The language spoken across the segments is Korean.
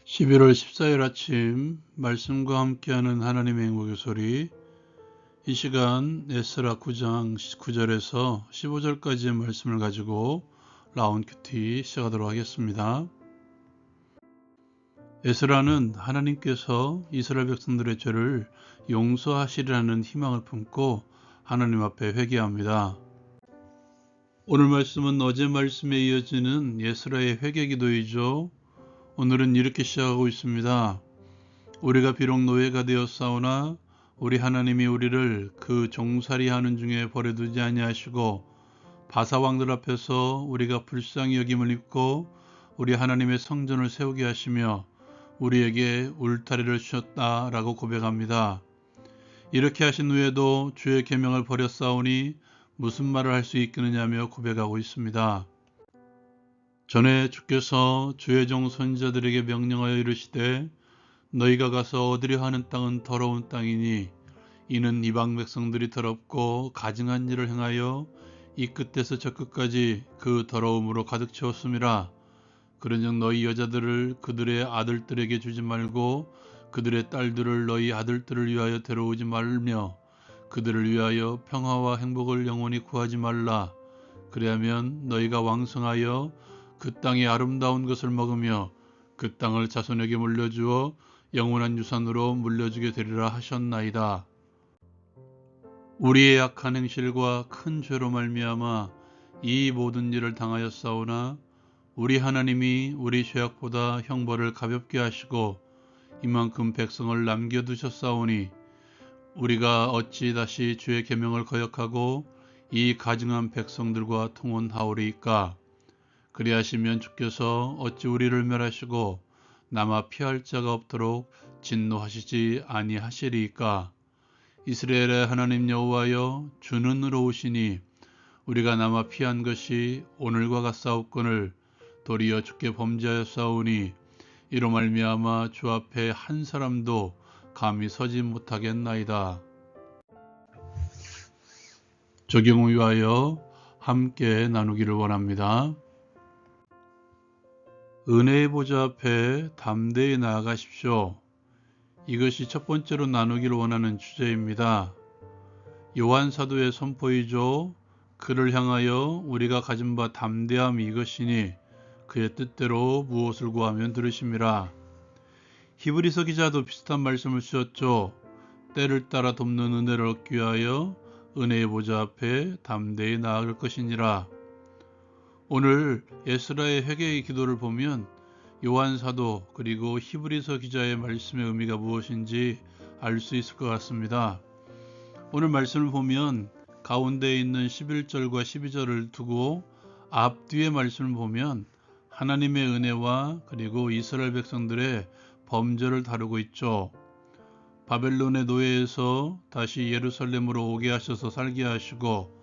11월 14일 아침 말씀과 함께하는 하나님의 행복의 소리. 이 시간 에스라 9장 9절에서 15절까지의 말씀을 가지고 라운드 큐티 시작하도록 하겠습니다. 에스라는 하나님께서 이스라엘 백성들의 죄를 용서하시리라는 희망을 품고 하나님 앞에 회개합니다. 오늘 말씀은 어제 말씀에 이어지는 에스라의 회개 기도이죠. 오늘은 이렇게 시작하고 있습니다. 우리가 비록 노예가 되었사오나 우리 하나님이 우리를 그 종살이하는 중에 버려두지 아니하시고 바사왕들 앞에서 우리가 불쌍히 여김을 입고 우리 하나님의 성전을 세우게 하시며 우리에게 울타리를 주셨다라고 고백합니다. 이렇게 하신 후에도 주의 계명을 버렸사오니 무슨 말을 할 수 있겠느냐며 고백하고 있습니다. 전에 주께서 주의 종 선지자들에게 명령하여 이르시되 너희가 가서 얻으려 하는 땅은 더러운 땅이니 이는 이방 백성들이 더럽고 가증한 일을 행하여 이 끝에서 저 끝까지 그 더러움으로 가득 채웠음이라. 그런즉 너희 여자들을 그들의 아들들에게 주지 말고 그들의 딸들을 너희 아들들을 위하여 데려오지 말며 그들을 위하여 평화와 행복을 영원히 구하지 말라. 그리하면 너희가 왕성하여 그 땅의 아름다운 것을 먹으며 그 땅을 자손에게 물려주어 영원한 유산으로 물려주게 되리라 하셨나이다. 우리의 악한 행실과 큰 죄로 말미암아 이 모든 일을 당하였사오나 우리 하나님이 우리 죄악보다 형벌을 가볍게 하시고 이만큼 백성을 남겨두셨사오니 우리가 어찌 다시 주의 계명을 거역하고 이 가증한 백성들과 통혼하오리이까. 그리하시면 주께서 어찌 우리를 멸하시고 남아 피할 자가 없도록 진노하시지 아니하시리이까. 이스라엘의 하나님 여호와여, 주는 의로우시니 우리가 남아 피한 것이 오늘과 같사옵거늘 도리어 주께 범죄하였사오니 이로 말미암아 주 앞에 한 사람도 감히 서지 못하겠나이다. 적용을 위하여 함께 나누기를 원합니다. 은혜의 보좌 앞에 담대히 나아가십시오. 이것이 첫 번째로 나누기를 원하는 주제입니다. 요한 사도의 선포이죠. 그를 향하여 우리가 가진 바 담대함이 이것이니 그의 뜻대로 무엇을 구하면 들으심이라. 히브리서 기자도 비슷한 말씀을 주셨죠. 때를 따라 돕는 은혜를 얻기 위하여 은혜의 보좌 앞에 담대히 나아갈 것이니라. 오늘 에스라의 회개의 기도를 보면 요한 사도 그리고 히브리서 기자의 말씀의 의미가 무엇인지 알 수 있을 것 같습니다. 오늘 말씀을 보면 가운데에 있는 11절과 12절을 두고 앞뒤의 말씀을 보면 하나님의 은혜와 그리고 이스라엘 백성들의 범죄를 다루고 있죠. 바벨론의 노예에서 다시 예루살렘으로 오게 하셔서 살게 하시고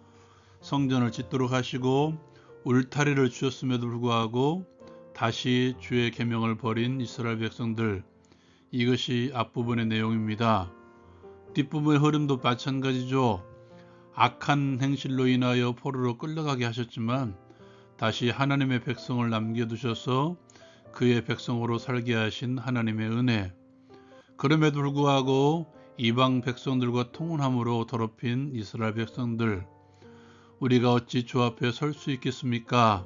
성전을 짓도록 하시고 울타리를 주셨음에도 불구하고 다시 주의 계명을 버린 이스라엘 백성들, 이것이 앞부분의 내용입니다. 뒷부분의 흐름도 마찬가지죠. 악한 행실로 인하여 포로로 끌려가게 하셨지만 다시 하나님의 백성을 남겨두셔서 그의 백성으로 살게 하신 하나님의 은혜, 그럼에도 불구하고 이방 백성들과 통혼함으로 더럽힌 이스라엘 백성들, 우리가 어찌 주 앞에 설 수 있겠습니까?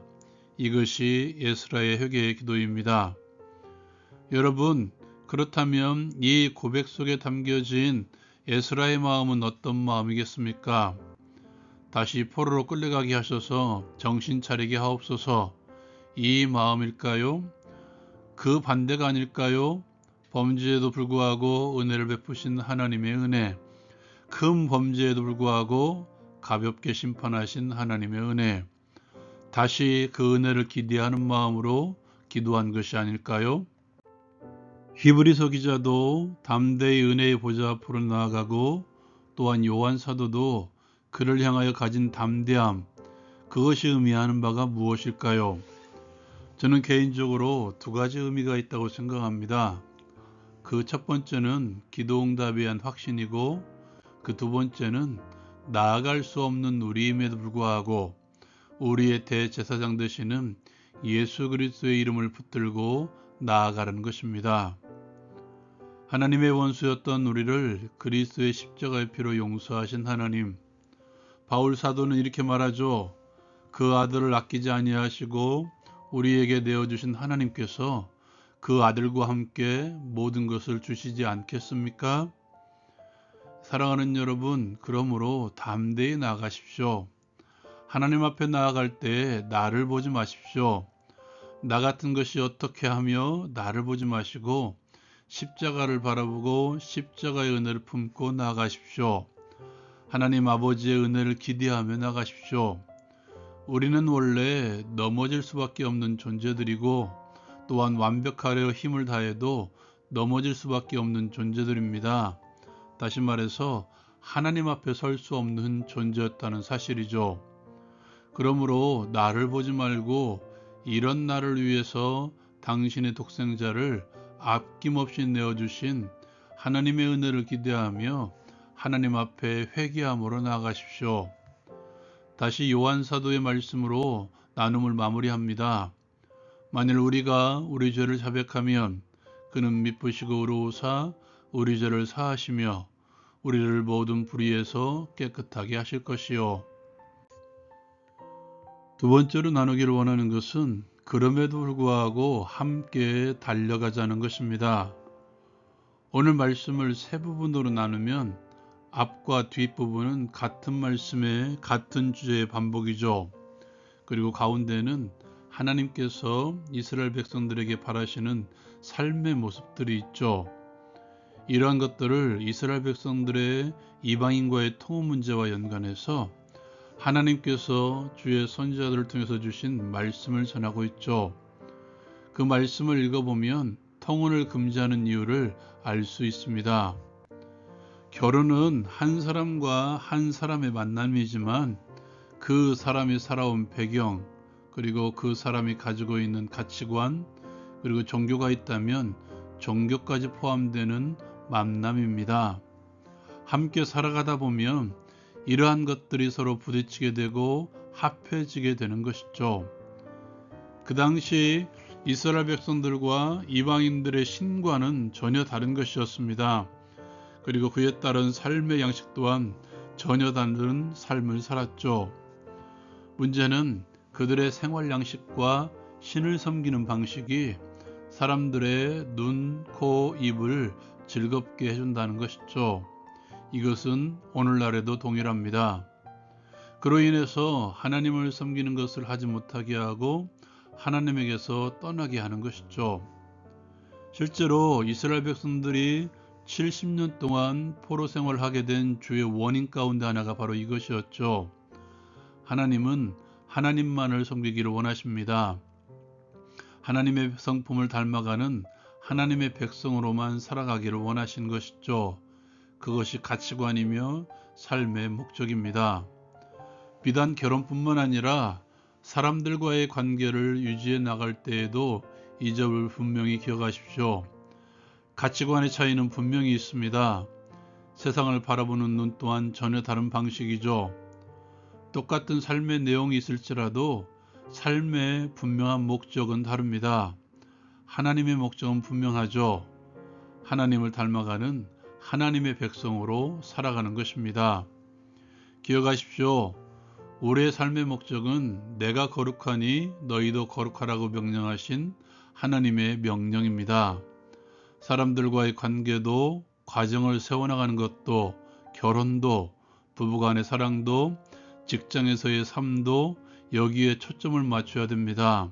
이것이 에스라의 회개의 기도입니다. 여러분, 그렇다면 이 고백 속에 담겨진 에스라의 마음은 어떤 마음이겠습니까? 다시 포로로 끌려가게 하셔서 정신 차리게 하옵소서, 이 마음일까요? 그 반대가 아닐까요? 범죄에도 불구하고 은혜를 베푸신 하나님의 은혜, 큰 범죄에도 불구하고 가볍게 심판하신 하나님의 은혜, 다시 그 은혜를 기대하는 마음으로 기도한 것이 아닐까요? 히브리서 기자도 담대히 은혜의 보좌 앞으로 나아가고 또한 요한 사도도 그를 향하여 가진 담대함, 그것이 의미하는 바가 무엇일까요? 저는 개인적으로 두 가지 의미가 있다고 생각합니다. 그 첫 번째는 기도응답에 대한 확신이고 그 두 번째는 나아갈 수 없는 우리임에도 불구하고 우리의 대제사장 되시는 예수 그리스도의 이름을 붙들고 나아가는 것입니다. 하나님의 원수였던 우리를 그리스도의 십자가의 피로 용서하신 하나님, 바울 사도는 이렇게 말하죠. 그 아들을 아끼지 아니하시고 우리에게 내어주신 하나님께서 그 아들과 함께 모든 것을 주시지 않겠습니까? 사랑하는 여러분, 그러므로 담대히 나아가십시오. 하나님 앞에 나아갈 때 나를 보지 마십시오. 나 같은 것이 어떻게 하며 나를 보지 마시고 십자가를 바라보고 십자가의 은혜를 품고 나아가십시오. 하나님 아버지의 은혜를 기대하며 나가십시오. 우리는 원래 넘어질 수밖에 없는 존재들이고 또한 완벽하려 힘을 다해도 넘어질 수밖에 없는 존재들입니다. 다시 말해서 하나님 앞에 설 수 없는 존재였다는 사실이죠. 그러므로 나를 보지 말고 이런 나를 위해서 당신의 독생자를 아낌없이 내어주신 하나님의 은혜를 기대하며 하나님 앞에 회개함으로 나아가십시오. 다시 요한 사도의 말씀으로 나눔을 마무리합니다. 만일 우리가 우리 죄를 자백하면 그는 미쁘시고 의로우사 우리 죄를 사하시며 우리를 모든 불의에서 깨끗하게 하실 것이요. 두 번째로 나누기를 원하는 것은 그럼에도 불구하고 함께 달려가자는 것입니다. 오늘 말씀을 세 부분으로 나누면 앞과 뒷부분은 같은 말씀의 같은 주제의 반복이죠. 그리고 가운데는 하나님께서 이스라엘 백성들에게 바라시는 삶의 모습들이 있죠. 이러한 것들을 이스라엘 백성들의 이방인과의 통호 문제와 연관해서 하나님께서 주의 선지자들을 통해서 주신 말씀을 전하고 있죠. 그 말씀을 읽어보면 통혼을 금지하는 이유를 알 수 있습니다. 결혼은 한 사람과 한 사람의 만남이지만 그 사람이 살아온 배경, 그리고 그 사람이 가지고 있는 가치관, 그리고 종교가 있다면 종교까지 포함되는 만남입니다. 함께 살아가다 보면 이러한 것들이 서로 부딪히게 되고 합해지게 되는 것이죠. 그 당시 이스라엘 백성들과 이방인들의 신과는 전혀 다른 것이었습니다. 그리고 그에 따른 삶의 양식 또한 전혀 다른 삶을 살았죠. 문제는 그들의 생활 양식과 신을 섬기는 방식이 사람들의 눈, 코, 입을 즐겁게 해준다는 것이죠. 이것은 오늘날에도 동일합니다. 그로 인해서 하나님을 섬기는 것을 하지 못하게 하고 하나님에게서 떠나게 하는 것이죠. 실제로 이스라엘 백성들이 70년 동안 포로 생활을 하게 된 주의 원인 가운데 하나가 바로 이것이었죠. 하나님은 하나님만을 섬기기를 원하십니다. 하나님의 성품을 닮아가는 하나님의 백성으로만 살아가기를 원하신 것이죠. 그것이 가치관이며 삶의 목적입니다. 비단 결혼뿐만 아니라 사람들과의 관계를 유지해 나갈 때에도 이 점을 분명히 기억하십시오. 가치관의 차이는 분명히 있습니다. 세상을 바라보는 눈 또한 전혀 다른 방식이죠. 똑같은 삶의 내용이 있을지라도 삶의 분명한 목적은 다릅니다. 하나님의 목적은 분명하죠. 하나님을 닮아가는 하나님의 백성으로 살아가는 것입니다. 기억하십시오. 우리의 삶의 목적은 내가 거룩하니 너희도 거룩하라고 명령하신 하나님의 명령입니다. 사람들과의 관계도, 가정을 세워나가는 것도, 결혼도, 부부간의 사랑도, 직장에서의 삶도 여기에 초점을 맞춰야 됩니다.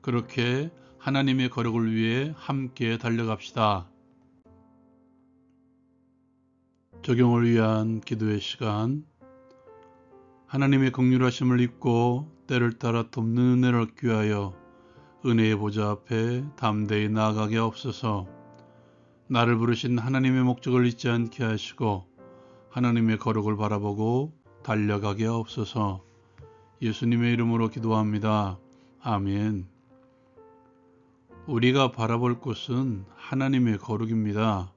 그렇게 하나님의 거룩을 위해 함께 달려갑시다. 적용을 위한 기도의 시간. 하나님의 긍휼하심을 입고 때를 따라 돕는 은혜를 얻기 위하여 은혜의 보좌 앞에 담대히 나아가게 하옵소서. 나를 부르신 하나님의 목적을 잊지 않게 하시고 하나님의 거룩을 바라보고 달려가게 하옵소서. 예수님의 이름으로 기도합니다. 아멘. 우리가 바라볼 곳은 하나님의 거룩입니다.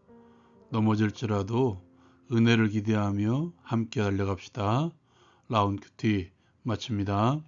넘어질지라도 은혜를 기대하며 함께 달려갑시다. 라운큐티 마칩니다.